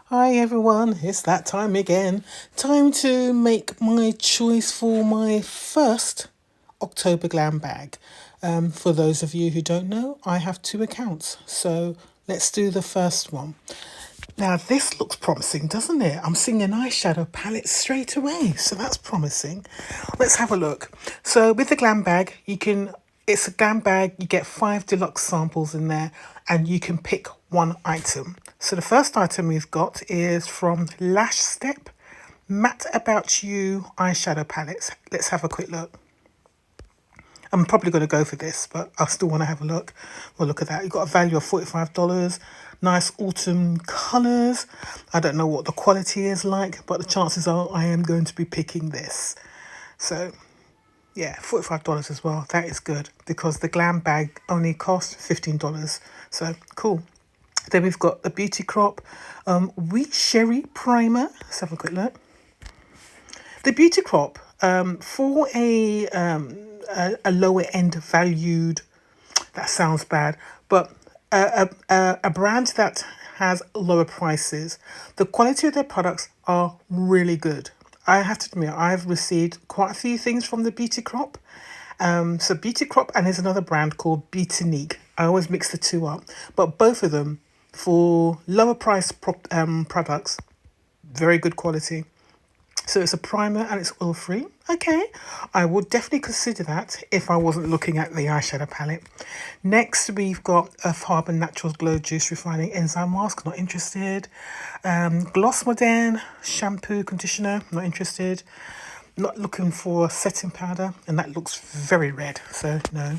Hi everyone, it's that time again. Time to make my choice for my first October Glam bag. For those of you who don't know, I have two accounts. So let's do the first one. Now this looks promising, doesn't it? I'm seeing an eyeshadow palette straight away, so that's promising. Let's have a look. So with the Glam bag, it's a Glam bag, you get 5 deluxe samples in there and you can pick one item. So the first item we've got is from Lash Step Matte About You eyeshadow palettes. Let's have a quick look. I'm probably going to go for this, but I still want to have a look. Well, look at that. You've got a value of $45. Nice autumn colours. I don't know what the quality is like, but the chances are I am going to be picking this. So, yeah, $45 as well. That is good because the Glam bag only cost $15. So, cool. Then we've got the Beauty Crop Wheat Sherry Primer. Let's have a quick look. The Beauty Crop, for a lower end valued, that sounds bad, but a brand that has lower prices, the quality of their products are really good. I have to admit, I've received quite a few things from the Beauty Crop. So Beauty Crop, and there's another brand called Beautinique. I always mix the two up, but both of them for lower price products, very good quality. So it's a primer and it's oil free. Okay, I would definitely consider that if I wasn't looking at the eyeshadow palette. Next, we've got a FAMBAM Naturals Glow Juice Refining Enzyme Mask. Not interested. Gloss Modern Shampoo Conditioner. Not interested. Not looking for setting powder, and that looks very red, so no.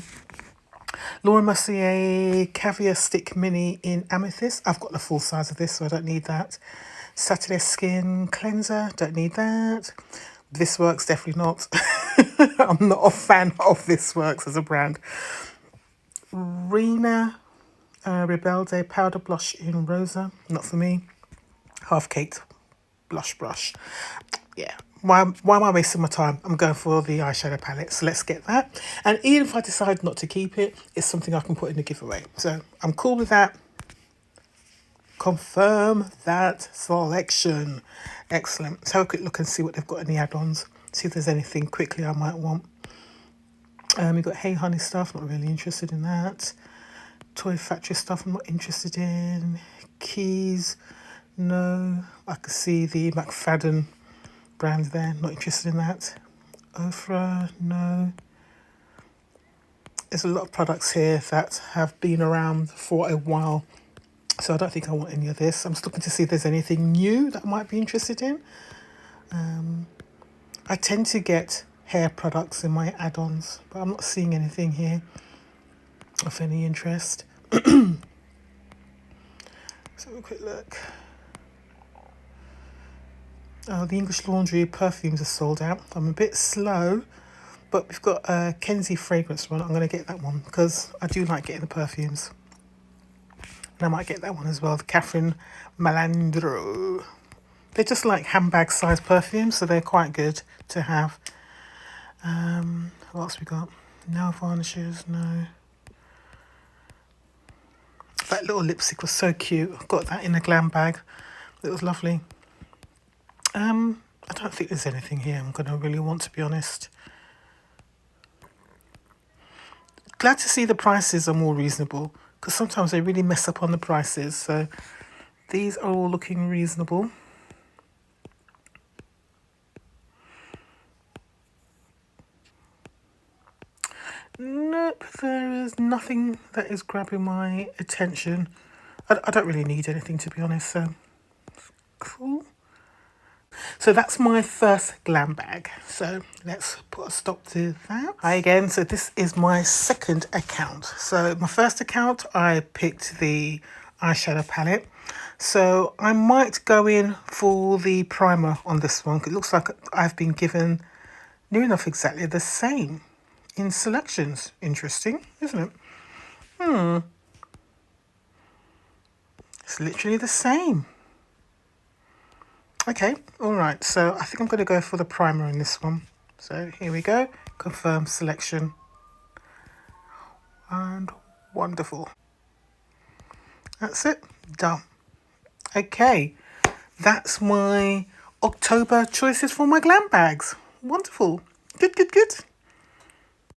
Laura Mercier Caviar Stick Mini in Amethyst. I've got the full size of this, so I don't need that. Saturday Skin Cleanser. Don't need that. This Works, definitely not. I'm not a fan of This Works as a brand. Rena Rebelde Powder Blush in Rosa. Not for me. Half Caked Blush Brush. Yeah. Why am I wasting my time? I'm going for the eyeshadow palette, so let's get that. And even if I decide not to keep it, it's something I can put in the giveaway. So I'm cool with that. Confirm that selection. Excellent. Let's have a quick look and see what they've got in the add-ons. See if there's anything quickly I might want. We've got Hey Honey stuff, not really interested in that. Toy Factory stuff, I'm not interested in. Keys, no. I can see the McFadden brand there, not interested in that. Ofra, no. There's a lot of products here that have been around for a while, so I don't think I want any of this. I'm just looking to see if there's anything new that I might be interested in. I tend to get hair products in my add-ons, but I'm not seeing anything here of any interest. Let's have a quick look. Oh, the English Laundry perfumes are sold out. I'm a bit slow, but we've got a Kenzie fragrance one. I'm going to get that one because I do like getting the perfumes. And I might get that one as well, the Catherine Malandro. They're just like handbag size perfumes, so they're quite good to have. What else we got? Nail varnishes, no. That little lipstick was so cute. I got that in a Glam bag. It was lovely. I don't think there's anything here I'm going to really want, to be honest. Glad to see the prices are more reasonable, because sometimes they really mess up on the prices. So these are all looking reasonable. Nope, there is nothing that is grabbing my attention. I don't really need anything, to be honest, so cool. So that's my first Glam bag. So let's put a stop to that. Hi again. So this is my second account. So my first account, I picked the eyeshadow palette. So I might go in for the primer on this one. It looks like I've been given near enough exactly the same in selections. Interesting, isn't it? It's literally the same. Okay, all right, so I think I'm going to go for the primer in this one. So here we go, confirm selection. And wonderful. That's it, done. Okay, that's my October choices for my glam bags. Wonderful. Good, good, good.